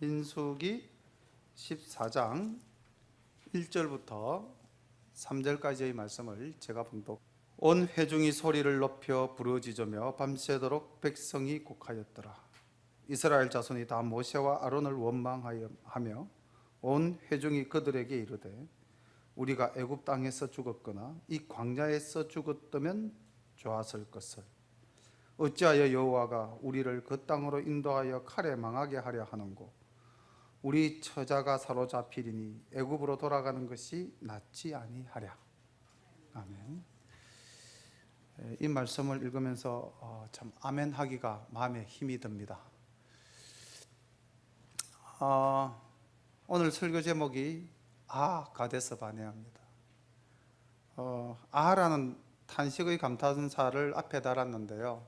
민수기 14장 1절부터 3절까지의 말씀을 제가 봉독. 온 회중이 소리를 높여 부르짖으며 밤새도록 백성이 곡하였더라. 이스라엘 자손이 다 모세와 아론을 원망하며 온 회중이 그들에게 이르되 우리가 애굽 땅에서 죽었거나 이 광야에서 죽었다면 좋았을 것을 어찌하여 여호와가 우리를 그 땅으로 인도하여 칼에 망하게 하려 하는고 우리 처자가 사로잡히리니 애굽으로 돌아가는 것이 낫지 아니하랴. 아멘. 이 말씀을 읽으면서 참 아멘 하기가 마음에 힘이 듭니다. 오늘 설교 제목이 가데스 바네아입니다. 아라는 탄식의 감탄사를 앞에 달았는데요.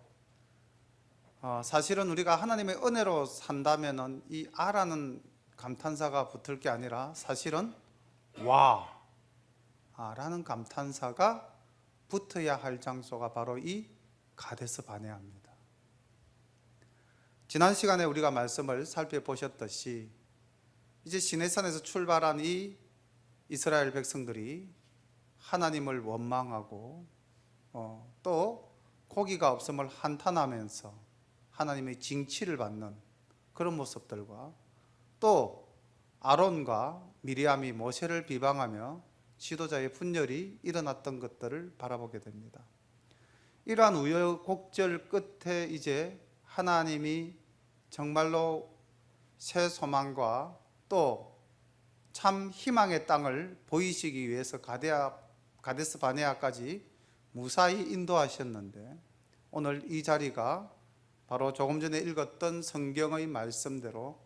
사실은 우리가 하나님의 은혜로 산다면은 이 아라는 감탄사가 붙을 게 아니라 사실은 라는 감탄사가 붙어야 할 장소가 바로 이 가데스 바네아입니다. 지난 시간에 우리가 말씀을 살펴보셨듯이 이제 시내산에서 출발한 이 이스라엘 백성들이 하나님을 원망하고 또 고기가 없음을 한탄하면서 하나님의 징치를 받는 그런 모습들과 또 아론과 미리암이 모세를 비방하며 지도자의 분열이 일어났던 것들을 바라보게 됩니다. 이러한 우여곡절 끝에 이제 하나님이 정말로 새 소망과 또 참 희망의 땅을 보이시기 위해서 가데스 바네아까지 무사히 인도하셨는데 오늘 이 자리가 바로 조금 전에 읽었던 성경의 말씀대로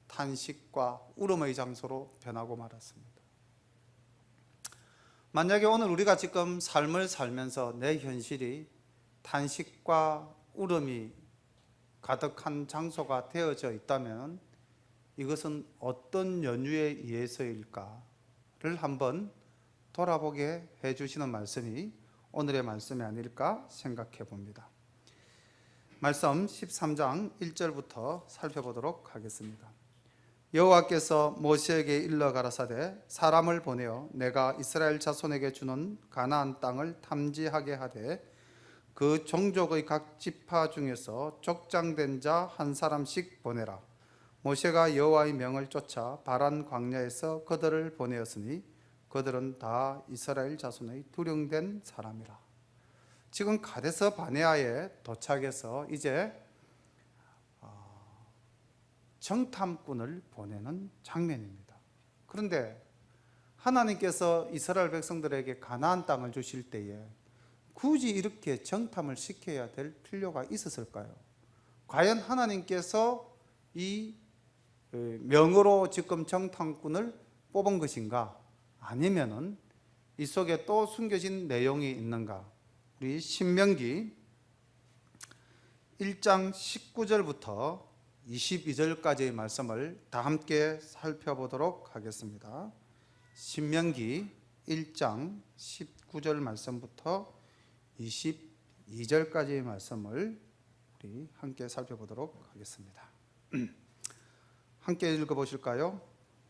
탄식과 울음의 장소로 변하고 말았습니다. 만약에 오늘 우리가 지금 삶을 살면서 내 현실이 탄식과 울음이 가득한 장소가 되어져 있다면 이것은 어떤 연유에 의해서일까를 한번 돌아보게 해주시는 말씀이 오늘의 말씀이 아닐까 생각해 봅니다. 말씀 13장 1절부터 살펴보도록 하겠습니다. 여호와께서 모세에게 일러 가라사대 사람을 보내어 내가 이스라엘 자손에게 주는 가나안 땅을 탐지하게 하되 그 종족의 각 지파 중에서 족장된 자 한 사람씩 보내라. 모세가 여호와의 명을 쫓아 바란 광야에서 그들을 보내었으니 그들은 다 이스라엘 자손의 두령된 사람이라. 지금 가데스 바네아에 도착해서 이제 정탐꾼을 보내는 장면입니다. 그런데 하나님께서 이스라엘 백성들에게 가나안 땅을 주실 때에 굳이 이렇게 정탐을 시켜야 될 필요가 있었을까요? 과연 하나님께서 이 명으로 지금 정탐꾼을 뽑은 것인가? 아니면은 이 속에 또 숨겨진 내용이 있는가? 우리 신명기 1장 19절부터 22절까지의 말씀을 다 함께 살펴보도록 하겠습니다. 신명기 1장 19절 말씀부터 22절까지의 말씀을 우리 함께 살펴보도록 하겠습니다. 함께 읽어보실까요?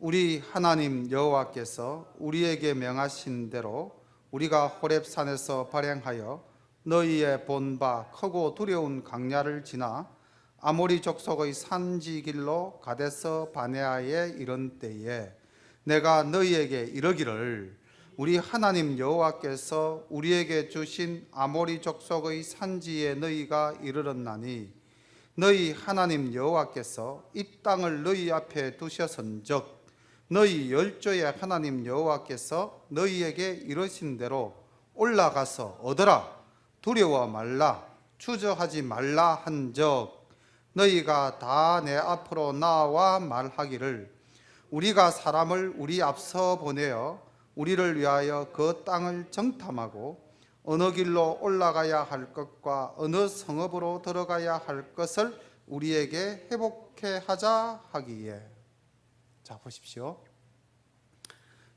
우리 하나님 여호와께서 우리에게 명하신 대로 우리가 호렙산에서 발행하여 너희의 본 바 크고 두려운 광야를 지나 아모리 족속의 산지길로 가데스 바네아에 이른 때에 내가 너희에게 이르기를 우리 하나님 여호와께서 우리에게 주신 아모리 족속의 산지에 너희가 이르렀나니 너희 하나님 여호와께서 이 땅을 너희 앞에 두셨은즉 너희 열조의 하나님 여호와께서 너희에게 이르신 대로 올라가서 얻으라. 두려워 말라. 주저하지 말라 한즉 너희가 다 내 앞으로 나와 말하기를 우리가 사람을 우리 앞서 보내어 우리를 위하여 그 땅을 정탐하고 어느 길로 올라가야 할 것과 어느 성읍으로 들어가야 할 것을 우리에게 회복해 하자 하기에. 자, 보십시오.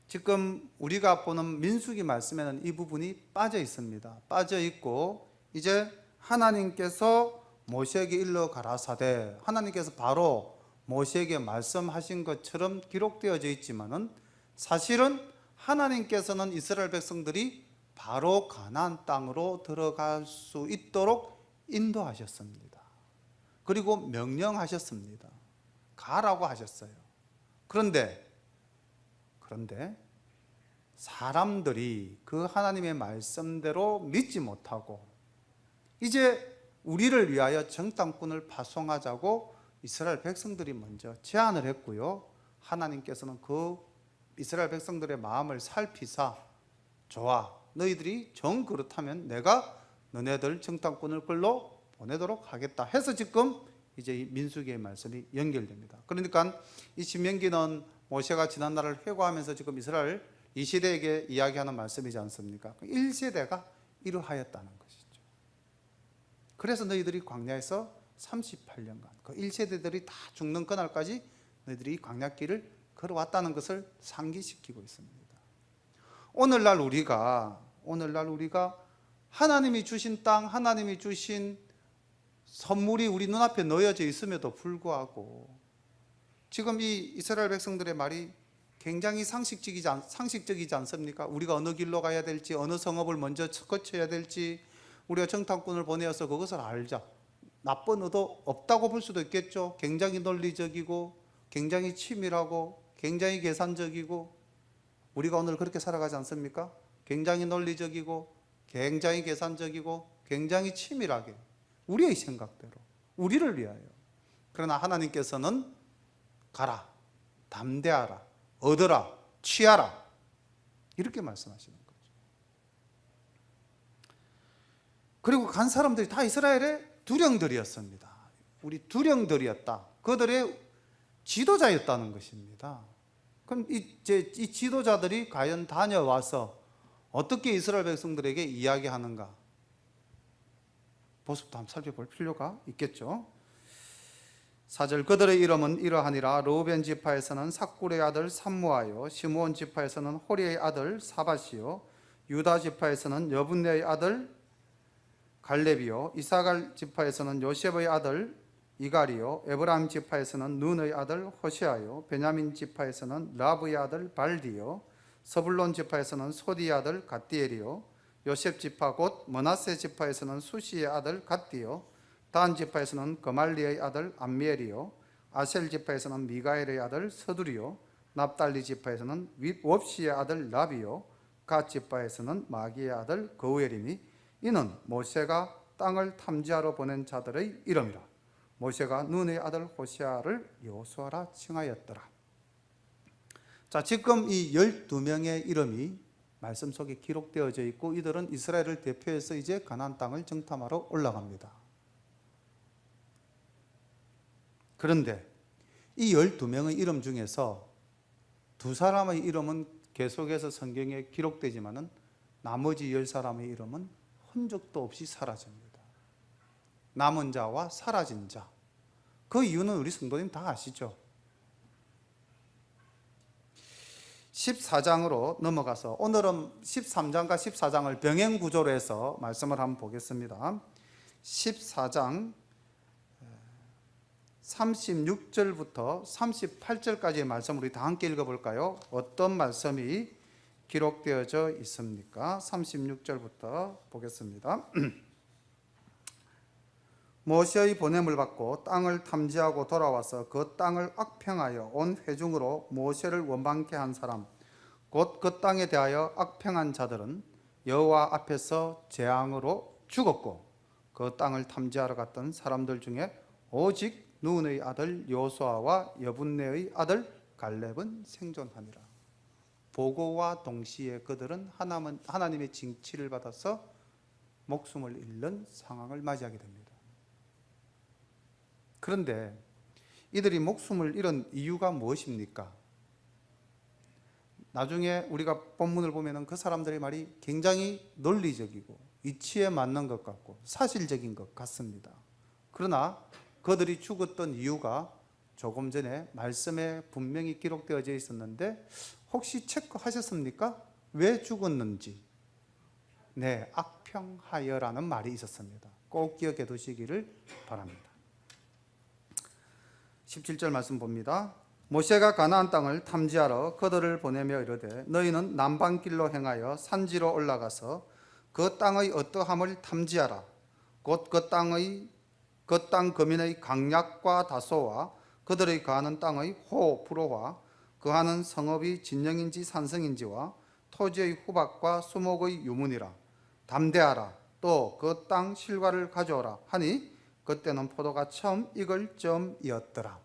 지금 우리가 보는 민수기 말씀에는 이 부분이 빠져 있습니다. 빠져 있고 이제 하나님께서 모세에게 일러 가라사대 하나님께서 바로 모세에게 말씀하신 것처럼 기록되어져 있지만은 사실은 하나님께서는 이스라엘 백성들이 바로 가나안 땅으로 들어갈 수 있도록 인도하셨습니다. 그리고 명령하셨습니다. 가라고 하셨어요. 그런데 사람들이 그 하나님의 말씀대로 믿지 못하고 이제 우리를 위하여 정탐꾼을 파송하자고 이스라엘 백성들이 먼저 제안을 했고요. 하나님께서는 그 이스라엘 백성들의 마음을 살피사 좋아, 너희들이 정 그렇다면 내가 너네들 정탐꾼을 끌로 보내도록 하겠다 해서 지금 이제 이 민수기의 말씀이 연결됩니다. 그러니까 이 신명기는 모세가 지난날을 회고하면서 지금 이스라엘 이 시대에게 이야기하는 말씀이지 않습니까? 1세대가 이러하였다는 것이죠. 그래서 너희들이 광야에서 38년간 그 1세대들이 다 죽는 그날까지 너희들이 광야길을 걸어왔다는 것을 상기시키고 있습니다. 오늘날 우리가 하나님이 주신 땅, 하나님이 주신 선물이 우리 눈앞에 놓여져 있음에도 불구하고 지금 이 이스라엘 백성들의 말이 굉장히 상식적이지 않습니까? 우리가 어느 길로 가야 될지, 어느 성읍을 먼저 거쳐야 될지, 우리가 정탐꾼을 보내어서 그것을 알자. 나쁜 의도 없다고 볼 수도 있겠죠. 굉장히 논리적이고 굉장히 치밀하고 굉장히 계산적이고 우리가 오늘 그렇게 살아가지 않습니까? 굉장히 논리적이고 굉장히 계산적이고 굉장히 치밀하게 우리의 생각대로 우리를 위하여. 그러나 하나님께서는 가라, 담대하라, 얻어라, 취하라 이렇게 말씀하시는 거죠. 그리고 간 사람들이 다 이스라엘의 두령들이었습니다. 우리 두령들이었다. 그들의 지도자였다는 것입니다. 그럼 이 지도자들이 과연 다녀와서 어떻게 이스라엘 백성들에게 이야기하는가? 모습도 한번 살펴볼 필요가 있겠죠. 4절 그들의 이름은 이러하니라. 르우벤 지파에서는 삭굴의 아들 삼무아요, 시므온 지파에서는 호리의 아들 사밧이요, 유다 지파에서는 여분네의 아들 갈렙이요, 이사갈 지파에서는 요셉의 아들 이갈이요, 에브라임 지파에서는 눈의 아들 호시아요, 베냐민 지파에서는 라브의 아들 발디요, 서불론 지파에서는 소디의 아들 갓디엘이요, 요셉 지파 곧 므낫세 지파에서는 수시의 아들 갓디요, 단 지파에서는 거말리의 아들 암미엘이요, 아셀 지파에서는 미가엘의 아들 서두리요, 납달리 지파에서는 웁시의 아들 라비요, 갓 지파에서는 마기의 아들 거우엘이니 이는 모세가 땅을 탐지하러 보낸 자들의 이름이라. 모세가 눈의 아들 호시아를 여호수아라 칭하였더라. 자, 지금 이 12명의 이름이 말씀 속에 기록되어져 있고 이들은 이스라엘을 대표해서 이제 가나안 땅을 정탐하러 올라갑니다. 그런데 이 12명의 이름 중에서 두 사람의 이름은 계속해서 성경에 기록되지만은 나머지 10사람의 이름은 흔적도 없이 사라집니다. 남은 자와 사라진 자. 그 이유는 우리 성도님 다 아시죠? 14장으로 넘어가서 오늘은 13장과 14장을 병행 구조로 해서 말씀을 한번 보겠습니다. 14장 36절부터 38절까지의 말씀 우리 다 함께 읽어볼까요? 어떤 말씀이 기록되어져 있습니까? 36절부터 보겠습니다. 모세의 보냄을 받고 땅을 탐지하고 돌아와서 그 땅을 악평하여 온 회중으로 모세를 원망케 한 사람 곧 그 땅에 대하여 악평한 자들은 여호와 앞에서 재앙으로 죽었고 그 땅을 탐지하러 갔던 사람들 중에 오직 눈의 아들 여호수아와 여분네의 아들 갈렙은 생존하니라. 보고와 동시에 그들은 하나님의 징치를 받아서 목숨을 잃는 상황을 맞이하게 됩니다. 그런데 이들이 목숨을 잃은 이유가 무엇입니까? 나중에 우리가 본문을 보면 그 사람들의 말이 굉장히 논리적이고 이치에 맞는 것 같고 사실적인 것 같습니다. 그러나 그들이 죽었던 이유가 조금 전에 말씀에 분명히 기록되어져 있었는데 혹시 체크하셨습니까? 왜 죽었는지. 네, 악평하여라는 말이 있었습니다. 꼭 기억해 두시기를 바랍니다. 17절 말씀 봅니다. 모세가 가나안 땅을 탐지하러 그들을 보내며 이르되 너희는 남방길로 행하여 산지로 올라가서 그 땅의 어떠함을 탐지하라. 곧 그 땅 거민의 강약과 다소와 그들의 거하는 땅의 호 불호와 그하는 성읍이 진영인지 산성인지와 토지의 후박과 수목의 유문이라. 담대하라. 또 그 땅 실과를 가져오라 하니 그때는 포도가 처음 익을 즈음이었더라.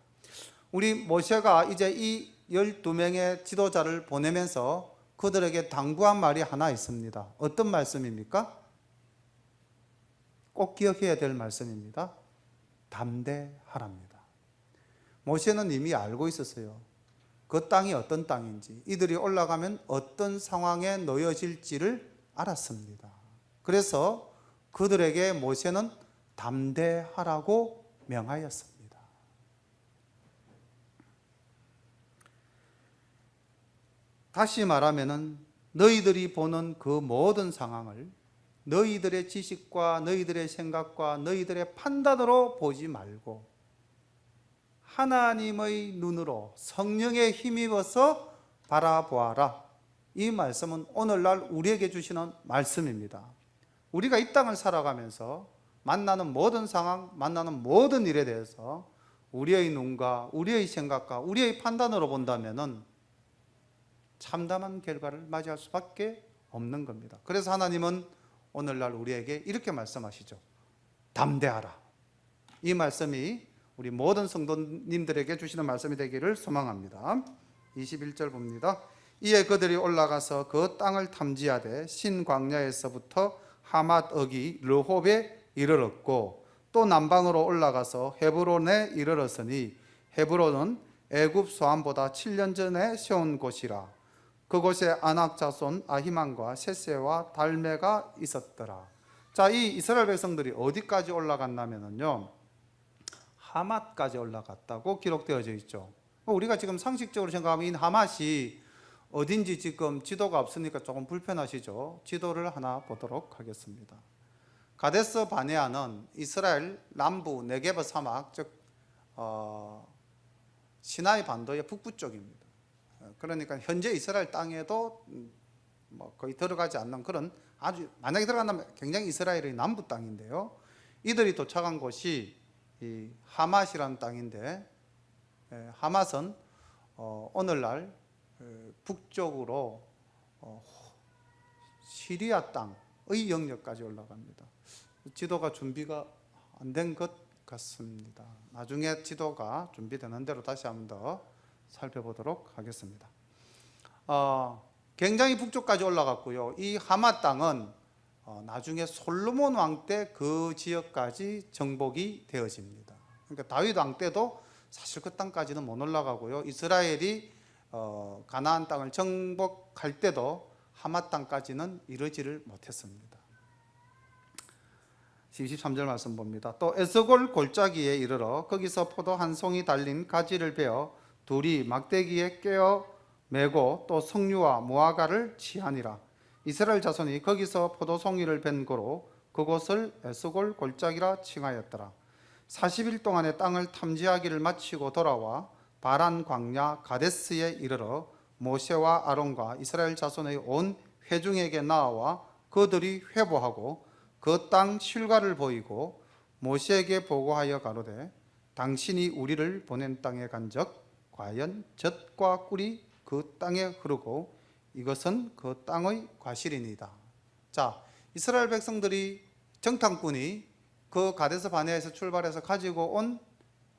우리 모세가 이제 이 12명의 지도자를 보내면서 그들에게 당부한 말이 하나 있습니다. 어떤 말씀입니까? 꼭 기억해야 될 말씀입니다. 담대하랍니다. 모세는 이미 알고 있었어요. 그 땅이 어떤 땅인지, 이들이 올라가면 어떤 상황에 놓여질지를 알았습니다. 그래서 그들에게 모세는 담대하라고 명하였습니다. 다시 말하면 너희들이 보는 그 모든 상황을 너희들의 지식과 너희들의 생각과 너희들의 판단으로 보지 말고 하나님의 눈으로 성령에 힘입어서 바라보아라. 이 말씀은 오늘날 우리에게 주시는 말씀입니다. 우리가 이 땅을 살아가면서 만나는 모든 상황, 만나는 모든 일에 대해서 우리의 눈과 우리의 생각과 우리의 판단으로 본다면은 참담한 결과를 맞이할 수밖에 없는 겁니다. 그래서 하나님은 오늘날 우리에게 이렇게 말씀하시죠. 담대하라. 이 말씀이 우리 모든 성도님들에게 주시는 말씀이 되기를 소망합니다. 21절 봅니다. 이에 그들이 올라가서 그 땅을 탐지하되 신광야에서부터 하맛 어기 르홉에 이르렀고 또 남방으로 올라가서 헤브론에 이르렀으니 헤브론은 애굽 소안보다 7년 전에 세운 곳이라. 그곳에 아낙 자손 아히만과 셋세와 달메가 있었더라. 자, 이 이스라엘 백성들이 어디까지 올라갔냐면요, 하맛까지 올라갔다고 기록되어져 있죠. 우리가 지금 상식적으로 생각하면 이 하맛이 어딘지 지금 지도가 없으니까 조금 불편하시죠. 지도를 하나 보도록 하겠습니다. 가데스 바네아는 이스라엘 남부 네게브 사막, 즉 시나이 반도의 북부 쪽입니다. 그러니까 현재 이스라엘 땅에도 거의 들어가지 않는 그런, 아주 만약에 들어간다면 굉장히 이스라엘의 남부 땅인데요. 이들이 도착한 곳이 이 하맛이라는 땅인데, 하맛은 오늘날 북쪽으로 시리아 땅의 영역까지 올라갑니다. 지도가 준비가 안 된 것 같습니다. 나중에 지도가 준비되는 대로 다시 한번 더 살펴보도록 하겠습니다. 굉장히 북쪽까지 올라갔고요. 이 하맛 땅은 나중에 솔로몬 왕 때 그 지역까지 정복이 되어집니다. 그러니까 다윗 왕 때도 사실 그 땅까지는 못 올라가고요. 이스라엘이 가나안 땅을 정복할 때도 하맛 땅까지는 이르지를 못했습니다. 23절 말씀 봅니다. 또 에스골 골짜기에 이르러 거기서 포도 한 송이 달린 가지를 베어 둘이 막대기에 꿰어 메고 또 석류와 무화과를 취하니라. 이스라엘 자손이 거기서 포도송이를 벤 고로 그곳을 에스골 골짜기라 칭하였더라. 40일 동안의 땅을 탐지하기를 마치고 돌아와 바란 광야 가데스에 이르러 모세와 아론과 이스라엘 자손의 온 회중에게 나와 그들이 회보하고 그 땅 실과를 보이고 모세에게 보고하여 가로되 당신이 우리를 보낸 땅에 간적 과연 젖과 꿀이 그 땅에 흐르고 이것은 그 땅의 과실이니이다. 자, 이스라엘 백성들이 정탐꾼이 그 가데스 바네아에서 출발해서 가지고 온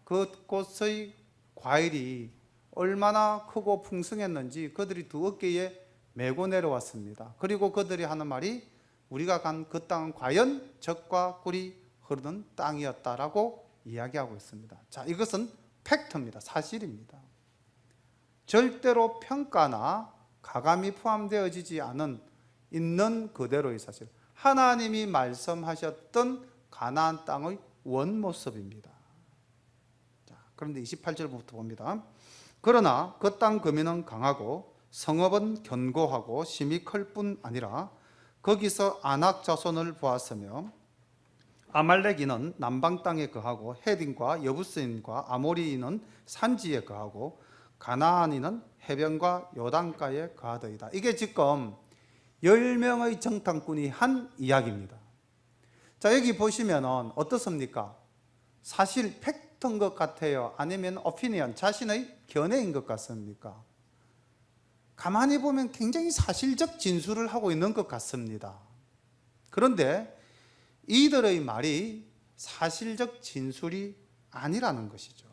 그곳의 과일이 얼마나 크고 풍성했는지 그들이 두 어깨에 메고 내려왔습니다. 그리고 그들이 하는 말이 우리가 간 그 땅은 과연 젖과 꿀이 흐르는 땅이었다라고 이야기하고 있습니다. 자, 이것은 팩트입니다. 사실입니다. 절대로 평가나 가감이 포함되어지지 않은 있는 그대로의 사실, 하나님이 말씀하셨던 가나안 땅의 원모습입니다. 자, 그런데 28절부터 봅니다. 그러나 그 땅 거민은 강하고 성읍은 견고하고 심이 클 뿐 아니라 거기서 아낙 자손을 보았으며 아말렉인은 남방 땅에 거하고 헤딘과 여부스인과 아모리인은 산지에 거하고 가나안인은 해변과 요단가에 거하더이다. 이게 지금 10명의 정탐꾼이 한 이야기입니다. 자, 여기 보시면은 어떻습니까? 사실 팩트인 것 같아요? 아니면 오피니언, 자신의 견해인 것 같습니까? 가만히 보면 굉장히 사실적 진술을 하고 있는 것 같습니다. 그런데 이들의 말이 사실적 진술이 아니라는 것이죠.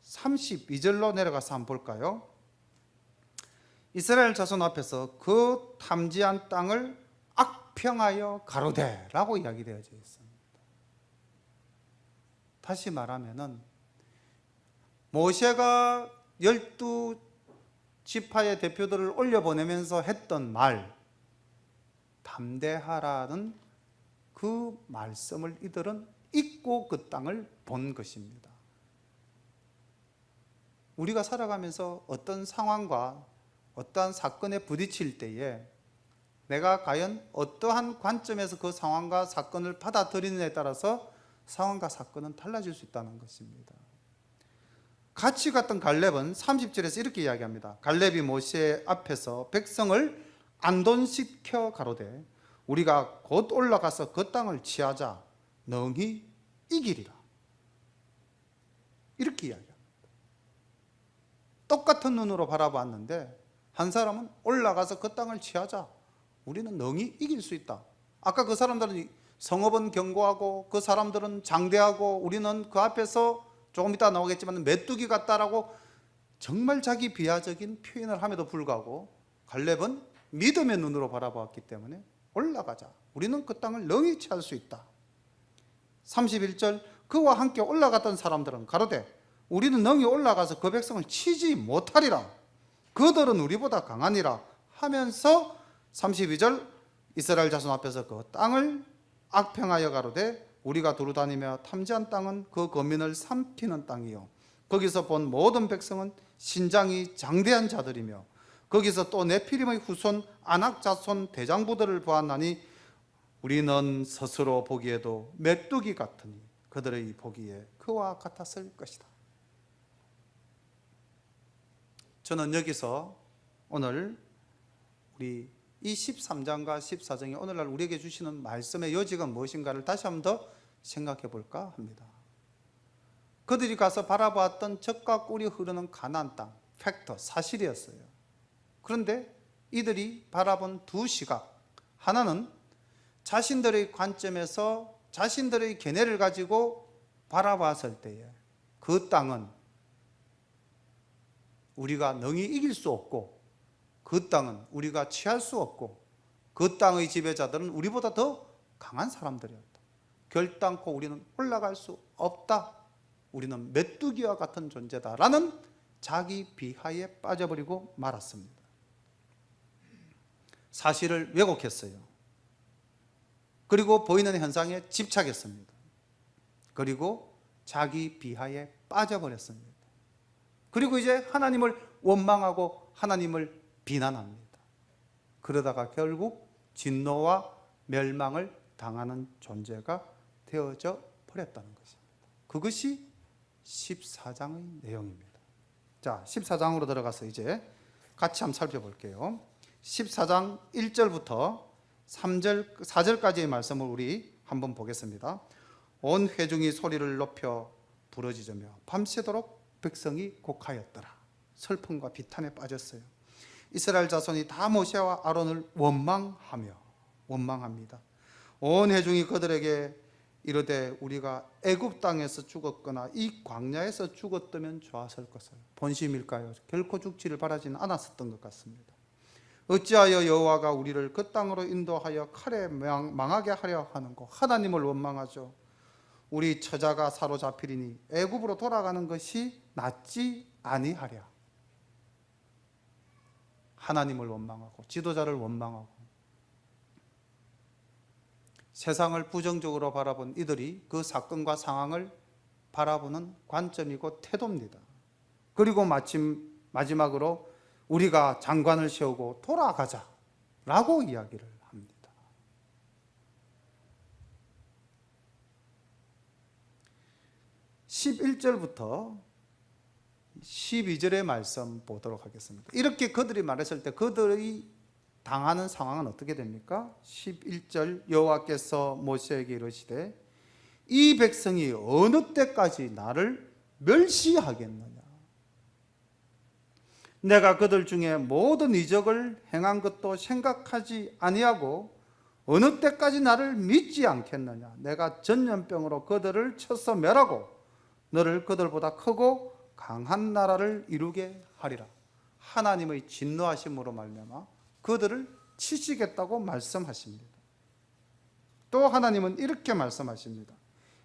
32절로 내려가서 한번 볼까요? 이스라엘 자손 앞에서 그 탐지한 땅을 악평하여 가로되라고 이야기되어져 있습니다. 다시 말하면은 모세가 12지파의 대표들을 올려보내면서 했던 말, 담대하라는 그 말씀을 이들은 잊고 그 땅을 본 것입니다. 우리가 살아가면서 어떤 상황과 어떠한 사건에 부딪힐 때에 내가 과연 어떠한 관점에서 그 상황과 사건을 받아들이느냐에 따라서 상황과 사건은 달라질 수 있다는 것입니다. 같이 갔던 갈렙은 30절에서 이렇게 이야기합니다. 갈렙이 모세 앞에서 백성을 안돈시켜 가로되 우리가 곧 올라가서 그 땅을 취하자 능히 이기리라. 이렇게 이야기합니다. 똑같은 눈으로 바라봤는데 한 사람은 올라가서 그 땅을 취하자, 우리는 능히 이길 수 있다. 아까 그 사람들은 성읍은 견고하고 그 사람들은 장대하고 우리는 그 앞에서 조금 이따 나오겠지만 메뚜기 같다라고 정말 자기 비하적인 표현을 함에도 불구하고 갈렙은 믿음의 눈으로 바라보았기 때문에 올라가자, 우리는 그 땅을 능히 취할 수 있다. 31절 그와 함께 올라갔던 사람들은 가로되 우리는 능히 올라가서 그 백성을 치지 못하리라. 그들은 우리보다 강하니라 하면서 32절 이스라엘 자손 앞에서 그 땅을 악평하여 가로되 우리가 두루다니며 탐지한 땅은 그 거민을 삼키는 땅이요 거기서 본 모든 백성은 신장이 장대한 자들이며 거기서 또 네피림의 후손 아낙 자손 대장부들을 보았나니 우리는 스스로 보기에도 메뚜기 같으니 그들의 보기에 그와 같았을 것이다. 저는 여기서 오늘 우리 이 13장과 14장이 오늘날 우리에게 주시는 말씀의 요지가 무엇인가를 다시 한번 더 생각해 볼까 합니다. 그들이 가서 바라보았던 젖과 꿀이 흐르는 가나안 땅, 팩터, 사실이었어요. 그런데 이들이 바라본 두 시각, 하나는 자신들의 관점에서 자신들의 견해를 가지고 바라봤을 때에 그 땅은 우리가 능히 이길 수 없고 그 땅은 우리가 취할 수 없고 그 땅의 지배자들은 우리보다 더 강한 사람들이었다. 결단코 우리는 올라갈 수 없다. 우리는 메뚜기와 같은 존재다라는 자기 비하에 빠져버리고 말았습니다. 사실을 왜곡했어요. 그리고 보이는 현상에 집착했습니다. 그리고 자기 비하에 빠져버렸습니다. 그리고 이제 하나님을 원망하고 하나님을 비난합니다. 그러다가 결국 진노와 멸망을 당하는 존재가 되어져 버렸다는 것입니다. 그것이 14장의 내용입니다. 자, 14장으로 들어가서 이제 같이 한번 살펴볼게요. 14장 1절부터 3절, 4절까지의 말씀을 우리 한번 보겠습니다. 온 회중이 소리를 높여 부르짖으며 밤새도록 백성이 곡하였더라. 슬픔과 비탄에 빠졌어요. 이스라엘 자손이 다 모세와 아론을 원망합니다. 온 회중이 그들에게 이르되 우리가 애굽 땅에서 죽었거나 이 광야에서 죽었다면 좋았을 것을. 본심일까요? 결코 죽지를 바라지는 않았었던 것 같습니다. 어찌하여 여호와가 우리를 그 땅으로 인도하여 칼에 망하게 하려 하는고. 하나님을 원망하죠. 우리 처자가 사로잡히리니 애굽으로 돌아가는 것이 낫지 아니하랴. 하나님을 원망하고 지도자를 원망하고 세상을 부정적으로 바라본 이들이 그 사건과 상황을 바라보는 관점이고 태도입니다. 그리고 마지막으로 우리가 장관을 세우고 돌아가자라고 이야기를 합니다. 11절부터 12절의 말씀 보도록 하겠습니다. 이렇게 그들이 말했을 때 그들이 당하는 상황은 어떻게 됩니까? 11절 여호와께서 모세에게 이르시되 이 백성이 어느 때까지 나를 멸시하겠느냐? 내가 그들 중에 모든 이적을 행한 것도 생각하지 아니하고 어느 때까지 나를 믿지 않겠느냐? 내가 전염병으로 그들을 쳐서 멸하고 너를 그들보다 크고 강한 나라를 이루게 하리라. 하나님의 진노하심으로 말미암아 그들을 치시겠다고 말씀하십니다. 또 하나님은 이렇게 말씀하십니다.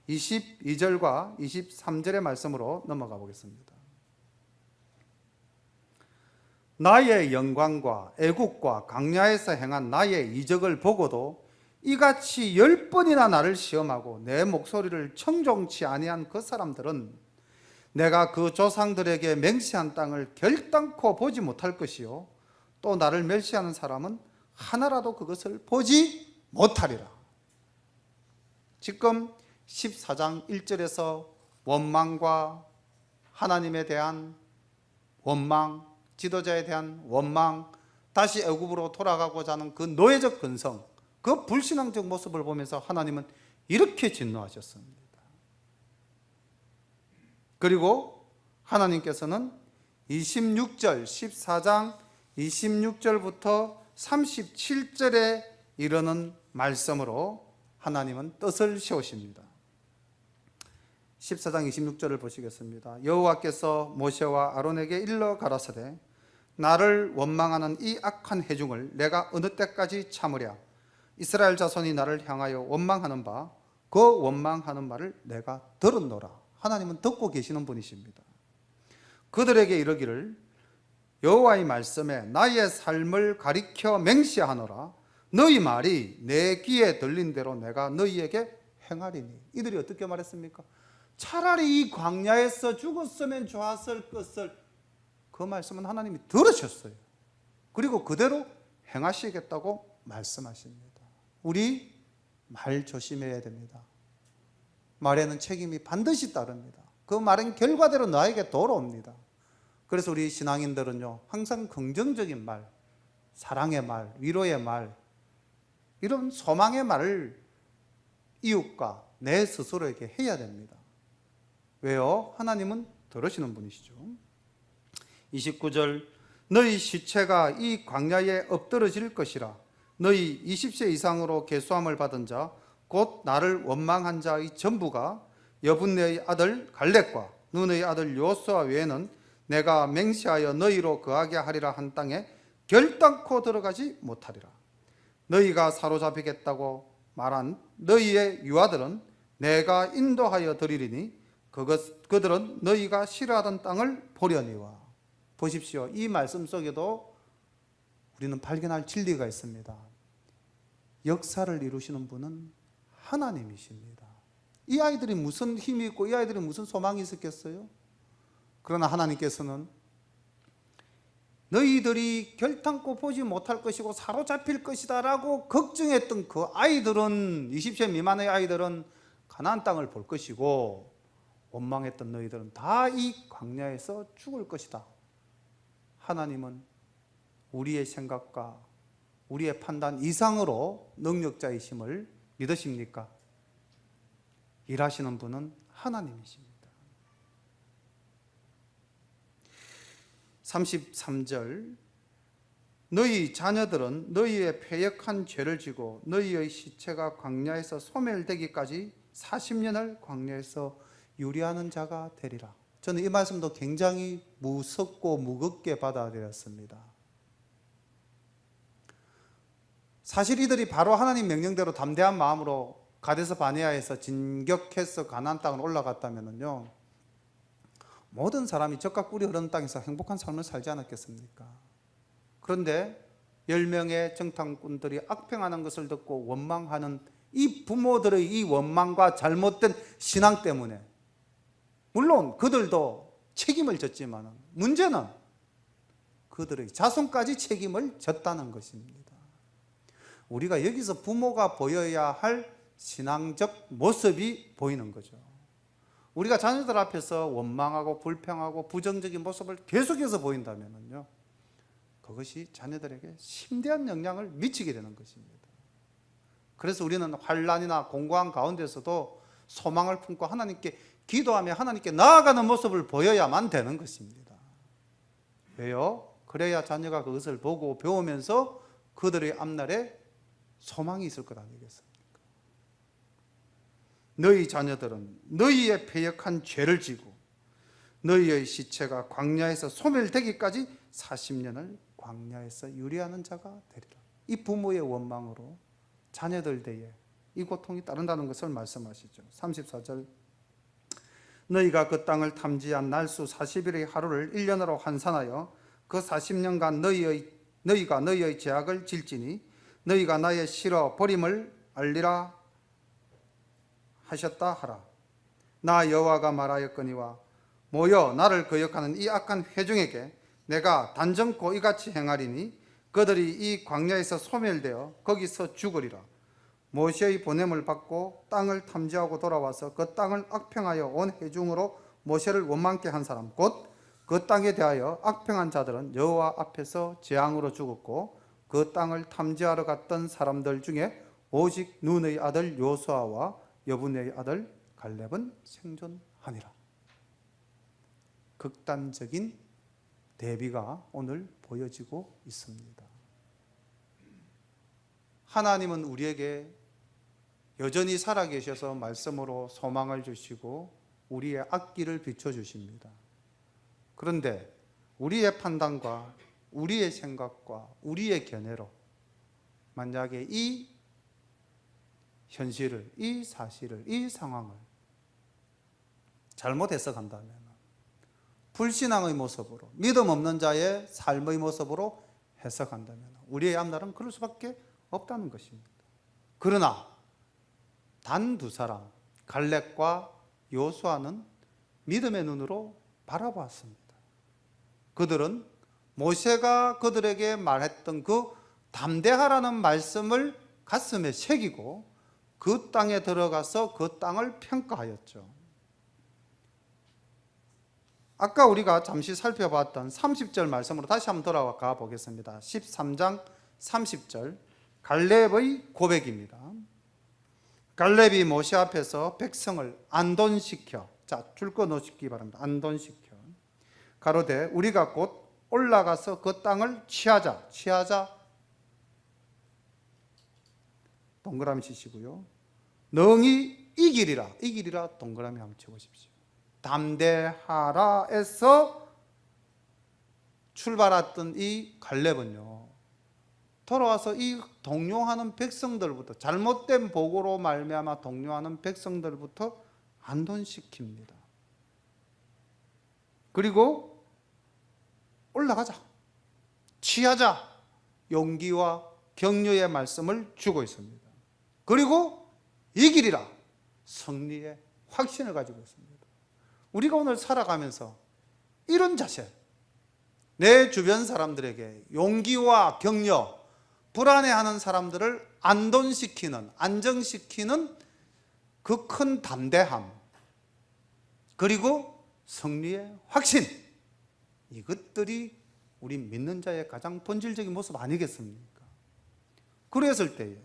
22절과 23절의 말씀으로 넘어가 보겠습니다. 나의 영광과 애국과 광야에서 행한 나의 이적을 보고도 이같이 10번이나 나를 시험하고 내 목소리를 청종치 아니한 그 사람들은 내가 그 조상들에게 맹세한 땅을 결단코 보지 못할 것이요 또 나를 멸시하는 사람은 하나라도 그것을 보지 못하리라. 지금 14장 1절에서 원망과 하나님에 대한 원망, 지도자에 대한 원망, 다시 애굽으로 돌아가고자 하는 그 노예적 근성, 그 불신앙적 모습을 보면서 하나님은 이렇게 진노하셨습니다. 그리고 하나님께서는 26절, 14장 26절부터 37절에 이르는 말씀으로 하나님은 뜻을 세우십니다. 14장 26절을 보시겠습니다. 여호와께서 모세와 아론에게 일러 가라사대 나를 원망하는 이 악한 회중을 내가 어느 때까지 참으랴? 이스라엘 자손이 나를 향하여 원망하는 바 그 원망하는 말을 내가 들었노라. 하나님은 듣고 계시는 분이십니다. 그들에게 이르기를 여호와의 말씀에 나의 삶을 가리켜 맹세하노라. 너희 말이 내 귀에 들린 대로 내가 너희에게 행하리니. 이들이 어떻게 말했습니까? 차라리 이 광야에서 죽었으면 좋았을 것을 그 말씀은 하나님이 들으셨어요. 그리고 그대로 행하시겠다고 말씀하십니다. 우리 말 조심해야 됩니다. 말에는 책임이 반드시 따릅니다. 그 말은 결과대로 나에게 돌아옵니다. 그래서 우리 신앙인들은요, 항상 긍정적인 말, 사랑의 말, 위로의 말, 이런 소망의 말을 이웃과 내 스스로에게 해야 됩니다. 왜요? 하나님은 들으시는 분이시죠. 29절 너희 시체가 이 광야에 엎드러질 것이라. 너희 20세 이상으로 계수함을 받은 자 곧 나를 원망한 자의 전부가 여분네의 아들 갈렙과 눈의 아들 요수아 외에는 내가 맹세하여 너희로 거하게 하리라 한 땅에 결단코 들어가지 못하리라. 너희가 사로잡히겠다고 말한 너희의 유아들은 내가 인도하여 드리리니 그들은 너희가 싫어하던 땅을 보려니와. 보십시오. 이 말씀 속에도 우리는 발견할 진리가 있습니다. 역사를 이루시는 분은 하나님이십니다. 이 아이들이 무슨 힘이 있고 이 아이들이 무슨 소망이 있었겠어요? 그러나 하나님께서는 너희들이 결단코 보지 못할 것이고 사로잡힐 것이다 라고 걱정했던 그 아이들은, 20세 미만의 아이들은 가나안 땅을 볼 것이고 원망했던 너희들은 다 이 광야에서 죽을 것이다. 하나님은 우리의 생각과 우리의 판단 이상으로 능력자이심을 믿으십니까? 일하시는 분은 하나님이십니다. 33절 너희 자녀들은 너희의 패역한 죄를 지고 너희의 시체가 광야에서 소멸되기까지 40년을 광야에서 유리하는 자가 되리라. 저는 이 말씀도 굉장히 무섭고 무겁게 받아들였습니다. 사실 이들이 바로 하나님 명령대로 담대한 마음으로 가데스 바네아에서 진격해서 가나안 땅을 올라갔다면요, 모든 사람이 젖과 꿀이 흐르는 땅에서 행복한 삶을 살지 않았겠습니까? 그런데 10명의 정탐꾼들이 악평하는 것을 듣고 원망하는 이 부모들의 이 원망과 잘못된 신앙 때문에, 물론 그들도 책임을 졌지만 문제는 그들의 자손까지 책임을 졌다는 것입니다. 우리가 여기서 부모가 보여야 할 신앙적 모습이 보이는 거죠. 우리가 자녀들 앞에서 원망하고 불평하고 부정적인 모습을 계속해서 보인다면요, 그것이 자녀들에게 심대한 영향을 미치게 되는 것입니다. 그래서 우리는 환난이나 공고한 가운데서도 소망을 품고 하나님께 기도하며 하나님께 나아가는 모습을 보여야만 되는 것입니다. 왜요? 그래야 자녀가 그것을 보고 배우면서 그들의 앞날에 소망이 있을 것 아니겠습니까? 너희 자녀들은 너희의 패역한 죄를 지고 너희의 시체가 광야에서 소멸되기까지 40년을 광야에서 유리하는 자가 되리라. 이 부모의 원망으로 자녀들 대에 이 고통이 따른다는 것을 말씀하시죠. 34절, 너희가 그 땅을 탐지한 날수 40일의 하루를 1년으로 환산하여 그 40년간 너희가 너희의 죄악을 질지니 너희가 나의 싫어 버림을 알리라 하셨다 하라. 나 여호와가 말하였거니와 모여 나를 거역하는 이 악한 회중에게 내가 단정코 이같이 행하리니 그들이 이 광야에서 소멸되어 거기서 죽으리라. 모세의 보냄을 받고 땅을 탐지하고 돌아와서 그 땅을 악평하여 온 회중으로 모세를 원망케 한 사람 곧 그 땅에 대하여 악평한 자들은 여호와 앞에서 재앙으로 죽었고 그 땅을 탐지하러 갔던 사람들 중에 오직 눈의 아들 요수아와 여분의 아들 갈렙은 생존하니라. 극단적인 대비가 오늘 보여지고 있습니다. 하나님은 우리에게 여전히 살아계셔서 말씀으로 소망을 주시고 우리의 앞길을 비춰주십니다. 그런데 우리의 판단과 우리의 생각과 우리의 견해로 만약에 이 현실을, 이 사실을, 이 상황을 잘못 해석한다면 불신앙의 모습으로, 믿음 없는 자의 삶의 모습으로 해석한다면 우리의 앞날은 그럴 수밖에 없다는 것입니다. 그러나 단 두 사람, 갈렙과 요수아는 믿음의 눈으로 바라보았습니다. 그들은 모세가 그들에게 말했던 그 담대하라는 말씀을 가슴에 새기고 그 땅에 들어가서 그 땅을 평가하였죠. 아까 우리가 잠시 살펴봤던 30절 말씀으로 다시 한번 돌아가 보겠습니다. 13장 30절, 갈렙의 고백입니다. 갈렙이 모세 앞에서 백성을 안돈시켜, 자, 줄 거 넣으시기 바랍니다. 안돈시켜 가로되 우리가 곧 올라가서 그 땅을 취하자 동그라미 치시고요. 능히 이기리라 동그라미 한번 쳐보십시오. 담대하라에서 출발했던 이 갈렙은요, 돌아와서 이 동요하는 백성들부터, 잘못된 보고로 말미암아 동요하는 백성들부터 안돈시킵니다. 그리고 올라가자, 취하자, 용기와 격려의 말씀을 주고 있습니다. 그리고 이기리라, 승리의 확신을 가지고 있습니다. 우리가 오늘 살아가면서 이런 자세, 내 주변 사람들에게 용기와 격려, 불안해하는 사람들을 안돈시키는, 안정시키는 그 큰 담대함, 그리고 승리의 확신, 이것들이 우리 믿는 자의 가장 본질적인 모습 아니겠습니까? 그랬을 때에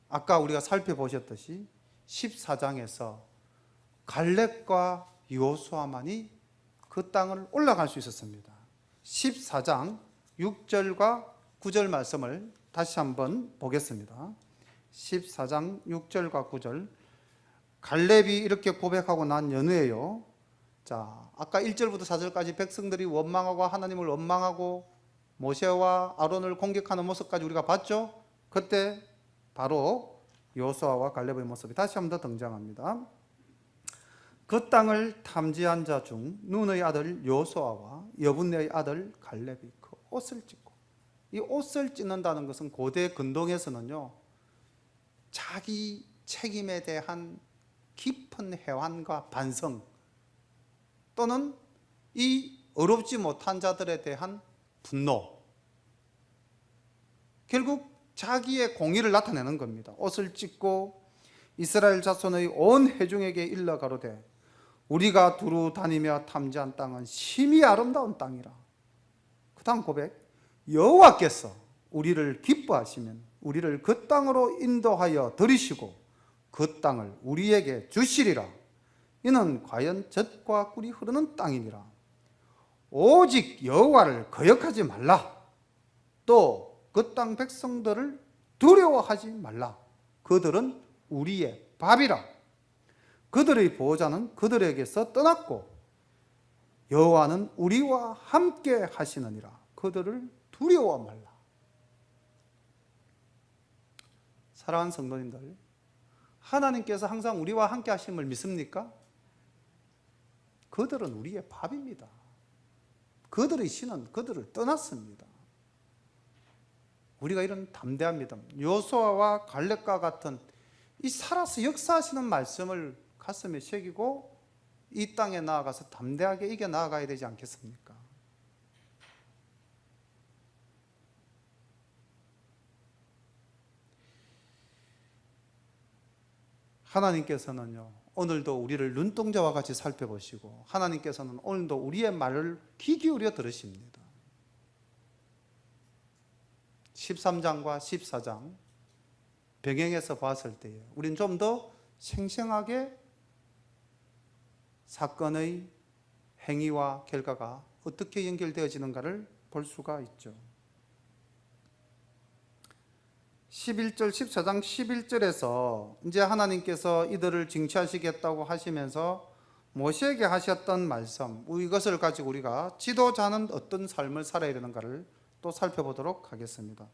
아까 우리가 살펴보셨듯이 14장에서 갈렙과 요수아만이 그 땅을 올라갈 수 있었습니다. 14장 6절과 9절 말씀을 다시 한번 보겠습니다. 14장 6절과 9절, 갈렙이 이렇게 고백하고 난 연후에요. 자, 아까 1절부터 4절까지 백성들이 원망하고 하나님을 원망하고 모세와 아론을 공격하는 모습까지 우리가 봤죠. 그때 바로 요수아와 갈렙의 모습이 다시 한번 더 등장합니다. 그 땅을 탐지한 자 중 눈의 아들 요수아와 여분네의 아들 갈렙이 그 옷을 찢고, 이 옷을 찢는다는 것은 고대 근동에서는요, 자기 책임에 대한 깊은 회환과 반성, 또는 이 의롭지 못한 자들에 대한 분노, 결국 자기의 공의를 나타내는 겁니다. 옷을 찢고 이스라엘 자손의 온 회중에게 일러 가로되 우리가 두루 다니며 탐지한 땅은 심히 아름다운 땅이라. 그 다음 고백, 여호와께서 우리를 기뻐하시면 우리를 그 땅으로 인도하여 들이시고 그 땅을 우리에게 주시리라. 이는 과연 젖과 꿀이 흐르는 땅이니라. 오직 여호와를 거역하지 말라. 또 그 땅 백성들을 두려워하지 말라. 그들은 우리의 밥이라. 그들의 보호자는 그들에게서 떠났고 여호와는 우리와 함께 하시느니라. 그들을 두려워 말라. 사랑하는 성도님들, 하나님께서 항상 우리와 함께 하심을 믿습니까? 그들은 우리의 밥입니다. 그들의 신은 그들을 떠났습니다. 우리가 이런 담대한 믿음, 여호수아와 갈렙과 같은 이 살아서 역사하시는 말씀을 가슴에 새기고 이 땅에 나아가서 담대하게 이겨 나아가야 되지 않겠습니까? 하나님께서는요, 오늘도 우리를 눈동자와 같이 살펴보시고 하나님께서는 오늘도 우리의 말을 귀 기울여 들으십니다. 13장과 14장 병행해서 봤을 때에 우리는 좀 더 생생하게 사건의 행위와 결과가 어떻게 연결되어지는가를 볼 수가 있죠. 11절 14장 11절에서 이제 하나님께서 이들을 징치하시겠다고 하시면서 모세에게 하셨던 말씀, 이것을 가지고 우리가 지도자는 어떤 삶을 살아야 되는가를 또 살펴보도록 하겠습니다.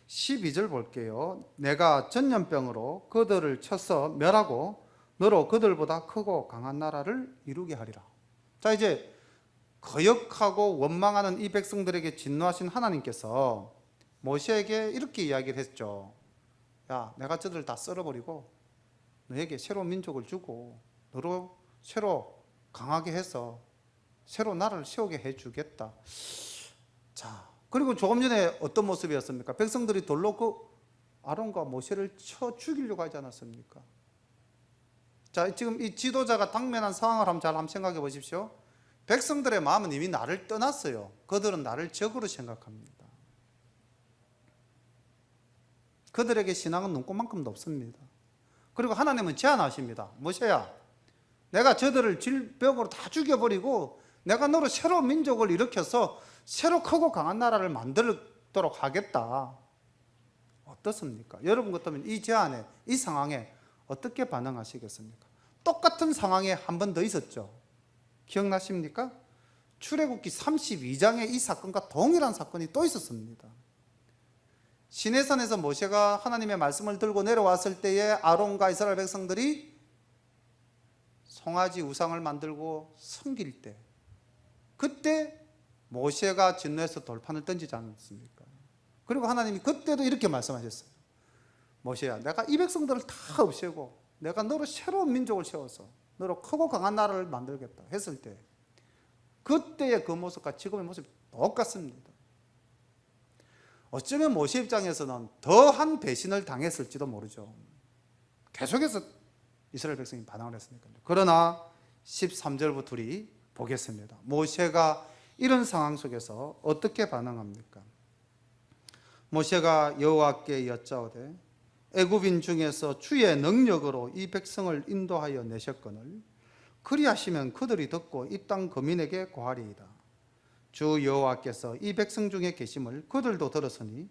12절 볼게요. 내가 전염병으로 그들을 쳐서 멸하고 너로 그들보다 크고 강한 나라를 이루게 하리라. 자, 이제 거역하고 원망하는 이 백성들에게 진노하신 하나님께서 모세에게 이렇게 이야기를 했죠. 야, 내가 저들을 다 썰어버리고 너에게 새로운 민족을 주고 너로 새로 강하게 해서 새로 나라를 세우게 해주겠다. 자, 그리고 조금 전에 어떤 모습이었습니까? 백성들이 돌로 그 아론과 모세를 쳐 죽이려고 하지 않았습니까? 자, 지금 이 지도자가 당면한 상황을 한번 생각해 보십시오. 백성들의 마음은 이미 나를 떠났어요. 그들은 나를 적으로 생각합니다. 그들에게 신앙은 눈꼽만큼도 없습니다. 그리고 하나님은 제안하십니다. 모세야, 내가 저들을 질병으로 다 죽여버리고 내가 너로 새로운 민족을 일으켜서 새로 크고 강한 나라를 만들도록 하겠다. 어떻습니까? 여러분 같으면 이 제안에, 이 상황에 어떻게 반응하시겠습니까? 똑같은 상황에 한 번 더 있었죠. 기억나십니까? 출애굽기 32장에 이 사건과 동일한 사건이 또 있었습니다. 시내산에서 모세가 하나님의 말씀을 들고 내려왔을 때에 아론과 이스라엘 백성들이 송아지 우상을 만들고 섬길 때, 그때 모세가 진노해서 돌판을 던지지 않았습니까? 그리고 하나님이 그때도 이렇게 말씀하셨어요. 모세야, 내가 이 백성들을 다 없애고 내가 너로 새로운 민족을 세워서 너로 크고 강한 나라를 만들겠다 했을 때, 그때의 그 모습과 지금의 모습이 똑같습니다. 어쩌면 모세 입장에서는 더한 배신을 당했을지도 모르죠. 계속해서 이스라엘 백성이 반항을 했으니까요. 그러나 13절부터 우리 보겠습니다. 모세가 이런 상황 속에서 어떻게 반응합니까? 모세가 여호와께 여짜오되 애굽인 중에서 주의 능력으로 이 백성을 인도하여 내셨거늘 그리하시면 그들이 듣고 이 땅 거민에게 고하리이다. 주 여호와께서 이 백성 중에 계심을 그들도 들었으니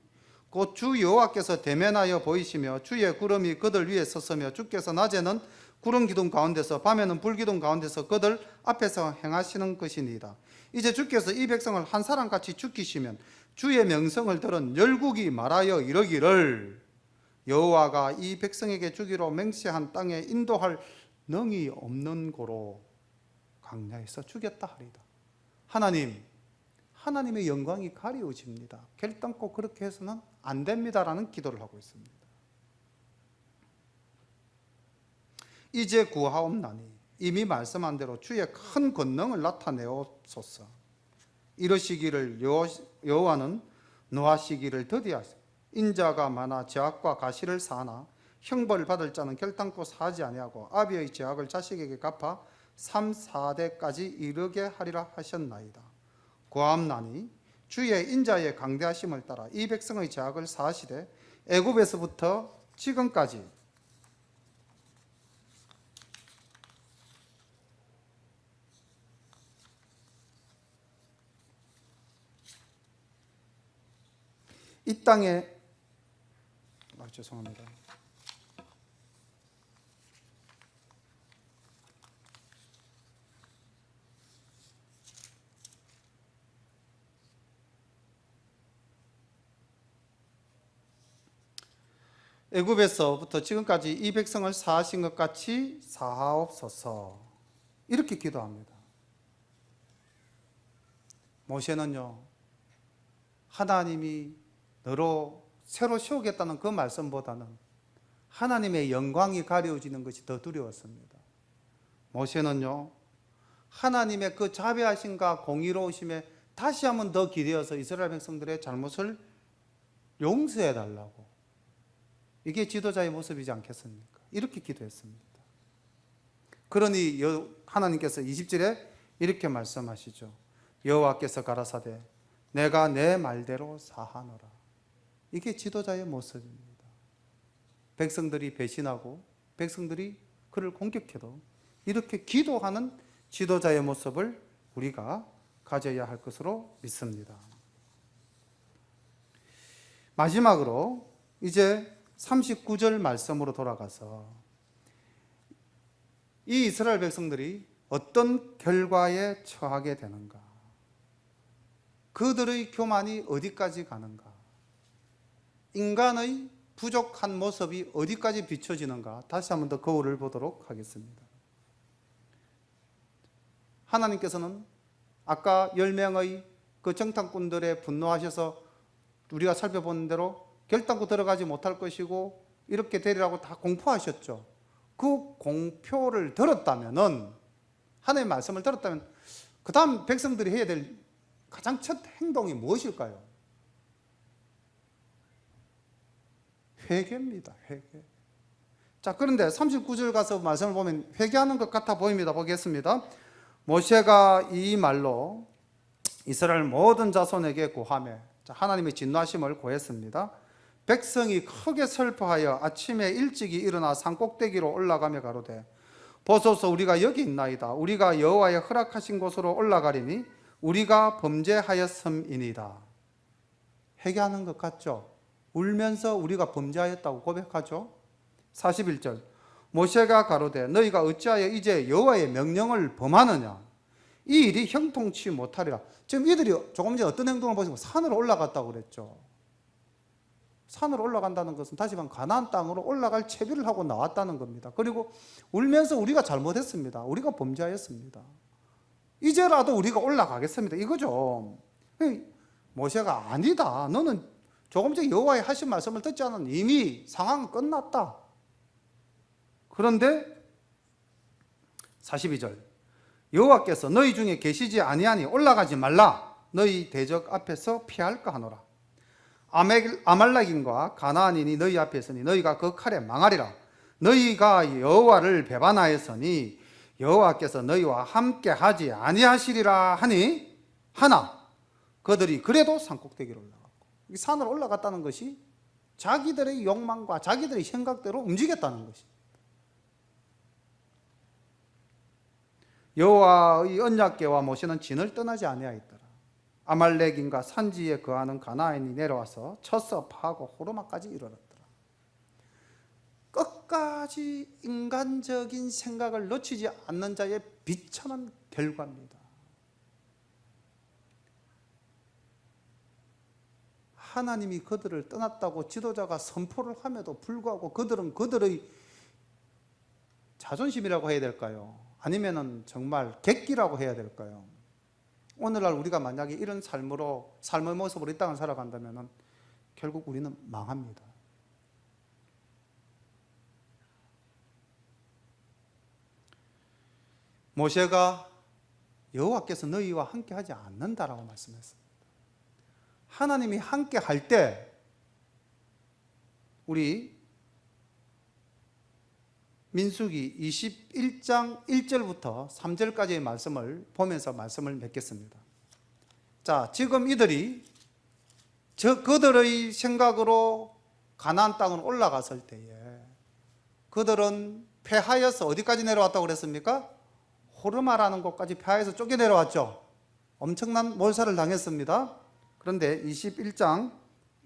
곧 주 여호와께서 대면하여 보이시며 주의 구름이 그들 위에 섰으며 주께서 낮에는 구름 기둥 가운데서 밤에는 불 기둥 가운데서 그들 앞에서 행하시는 것이니이다. 이제 주께서 이 백성을 한 사람같이 죽이시면 주의 명성을 들은 열국이 말하여 이르기를 여호와가 이 백성에게 주기로 맹세한 땅에 인도할 능이 없는 고로 광야에서 죽였다 하리이다. 하나님의 영광이 가리워집니다. 결단코 그렇게 해서는 안 됩니다라는 기도를 하고 있습니다. 이제 구하옵나니 이미 말씀한 대로 주의 큰 권능을 나타내옵소서. 이러시기를 여호와는 노하시기를 더디하시고 인자가 많아 제약과 가시를 사하나 형벌 받을 자는 결단코 사지 아니하고 아비의 죄악을 자식에게 갚아 3, 4대까지 이르게 하리라 하셨나이다. 고함나니 주의 인자의 강대하심을 따라 이 백성의 죄악을 사하시되 애굽에서부터 지금까지 이 땅에 죄송합니다. 애굽에서부터 지금까지 이 백성을 사하신 것 같이 사하옵소서. 이렇게 기도합니다. 모세는요, 하나님이 너로 새로 세우겠다는 그 말씀보다는 하나님의 영광이 가려지는 것이 더 두려웠습니다. 모세는요, 하나님의 그 자비하심과 공의로우심에 다시 한번 더 기대어서 이스라엘 백성들의 잘못을 용서해 달라고. 이게 지도자의 모습이지 않겠습니까? 이렇게 기도했습니다. 그러니 하나님께서 20절에 이렇게 말씀하시죠. 여호와께서 가라사대 내가 내 말대로 사하노라. 이게 지도자의 모습입니다. 백성들이 배신하고 백성들이 그를 공격해도 이렇게 기도하는 지도자의 모습을 우리가 가져야 할 것으로 믿습니다. 마지막으로 이제 39절 말씀으로 돌아가서 이 이스라엘 백성들이 어떤 결과에 처하게 되는가, 그들의 교만이 어디까지 가는가, 인간의 부족한 모습이 어디까지 비춰지는가, 다시 한번 더 거울을 보도록 하겠습니다. 하나님께서는 아까 10명의 그 정탐꾼들의 분노하셔서 우리가 살펴본 대로 결단코 들어가지 못할 것이고 이렇게 되리라고 다 공포하셨죠. 그 공표를 들었다면은, 하나님의 말씀을 들었다면 그 다음 백성들이 해야 될 가장 첫 행동이 무엇일까요? 회개입니다. 회개. 자, 그런데 39절 가서 말씀을 보면 회개하는 것 같아 보입니다. 보겠습니다. 모세가 이 말로 이스라엘 모든 자손에게 고하매, 하나님의 진노하심을 고했습니다. 백성이 크게 슬퍼하여 아침에 일찍이 일어나 산꼭대기로 올라가며 가로되 보소서 우리가 여기 있나이다. 우리가 여호와의 허락하신 곳으로 올라가리니 우리가 범죄하였음이니이다. 회개하는 것 같죠? 울면서 우리가 범죄하였다고 고백하죠. 41절 모세가 가로되 너희가 어찌하여 이제 여호와의 명령을 범하느냐. 이 일이 형통치 못하리라. 지금 이들이 조금 전에 어떤 행동을 보시고 산으로 올라갔다고 그랬죠. 산으로 올라간다는 것은 다시 말하면 가나안 땅으로 올라갈 채비를 하고 나왔다는 겁니다. 그리고 울면서 우리가 잘못했습니다. 우리가 범죄하였습니다. 이제라도 우리가 올라가겠습니다. 이거죠. 모세가 아니다. 너는 조금 전에 여호와의 하신 말씀을 듣지 않은 이미 상황은 끝났다. 그런데 42절 여호와께서 너희 중에 계시지 아니하니 올라가지 말라. 너희 대적 앞에서 피할까 하노라. 아말렉인과 가나안인이 너희 앞에 있으니 너희가 그 칼에 망하리라. 너희가 여호와를 배반하였으니 여호와께서 너희와 함께 하지 아니하시리라 하니 하나 그들이 그래도 산꼭대기로 올라갔고, 이 산을 올라갔다는 것이 자기들의 욕망과 자기들의 생각대로 움직였다는 것입니다. 여호와의 언약궤와 모세는 진을 떠나지 아니하였더라. 아말렉인과 산지에 거하는 가나안이 내려와서 쳤어 파하고 호르마까지 이르렀더라. 끝까지 인간적인 생각을 놓치지 않는 자의 비참한 결과입니다. 하나님이 그들을 떠났다고 지도자가 선포를 함에도 불구하고 그들은 그들의 자존심이라고 해야 될까요? 아니면은 정말 객기라고 해야 될까요? 오늘날 우리가 만약에 이런 삶의 모습으로 이 땅을 살아간다면 결국 우리는 망합니다. 모세가 여호와께서 너희와 함께 하지 않는다라고 말씀했습니다. 하나님이 함께 할 때 우리 민수기 21장 1절부터 3절까지의 말씀을 보면서 말씀을 맺겠습니다. 자, 지금 이들이 그들의 생각으로 가나안 땅으로 올라갔을 때에 그들은 패하여서 어디까지 내려왔다고 그랬습니까? 호르마라는 곳까지 패하여서 쫓겨 내려왔죠. 엄청난 몰살을 당했습니다. 그런데 21장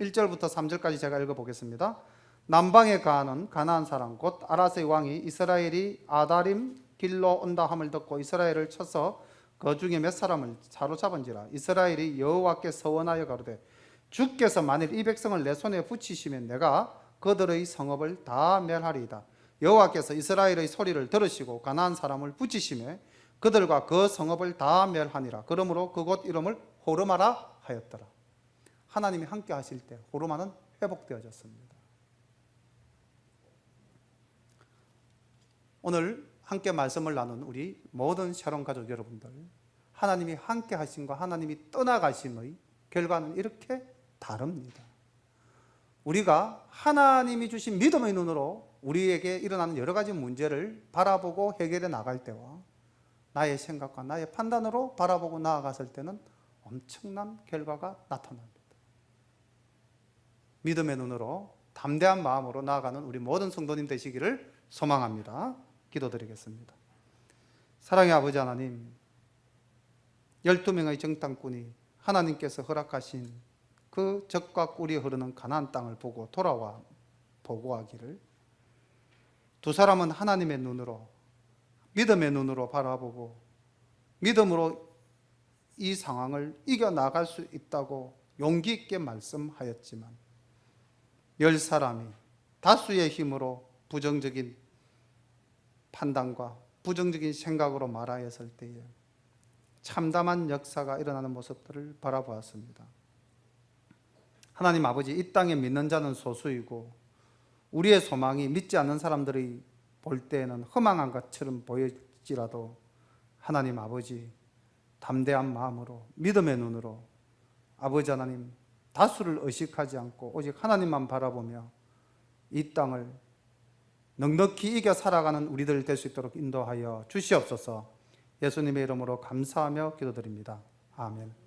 1절부터 3절까지 제가 읽어보겠습니다. 남방에 가는 가나안 사람 곧 아라스의 왕이 이스라엘이 아다림 길로 온다 함을 듣고 이스라엘을 쳐서 그 중에 몇 사람을 사로잡은지라. 이스라엘이 여호와께 서원하여 가로되 주께서 만일 이 백성을 내 손에 붙이시면 내가 그들의 성읍을 다 멸하리이다. 여호와께서 이스라엘의 소리를 들으시고 가나안 사람을 붙이시매 그들과 그 성읍을 다 멸하니라. 그러므로 그곳 이름을 호르마라 하였더라. 하나님이 함께 하실 때 호르마는 회복되어졌습니다. 오늘 함께 말씀을 나눈 우리 모든 샬롬 가족 여러분들, 하나님이 함께 하심과 하나님이 떠나가심의 결과는 이렇게 다릅니다. 우리가 하나님이 주신 믿음의 눈으로 우리에게 일어나는 여러 가지 문제를 바라보고 해결해 나갈 때와 나의 생각과 나의 판단으로 바라보고 나아갔을 때는 엄청난 결과가 나타납니다. 믿음의 눈으로 담대한 마음으로 나아가는 우리 모든 성도님 되시기를 소망합니다. 기도드리겠습니다. 사랑의 아버지 하나님, 12명의 정탐꾼이 하나님께서 허락하신 그 젖과 꿀이 흐르는 가나안 땅을 보고 돌아와 보고하기를, 두 사람은 하나님의 눈으로, 믿음의 눈으로 바라보고 믿음으로 이 상황을 이겨나갈 수 있다고 용기 있게 말씀하였지만 10사람이 다수의 힘으로 부정적인 판단과 부정적인 생각으로 말하였을 때에 참담한 역사가 일어나는 모습들을 바라보았습니다. 하나님 아버지, 이 땅에 믿는 자는 소수이고 우리의 소망이 믿지 않는 사람들이 볼 때에는 허망한 것처럼 보일지라도 하나님 아버지, 담대한 마음으로 믿음의 눈으로 아버지 하나님 다수를 의식하지 않고 오직 하나님만 바라보며 이 땅을 넉넉히 이겨 살아가는 우리들 될 수 있도록 인도하여 주시옵소서. 예수님의 이름으로 감사하며 기도드립니다. 아멘.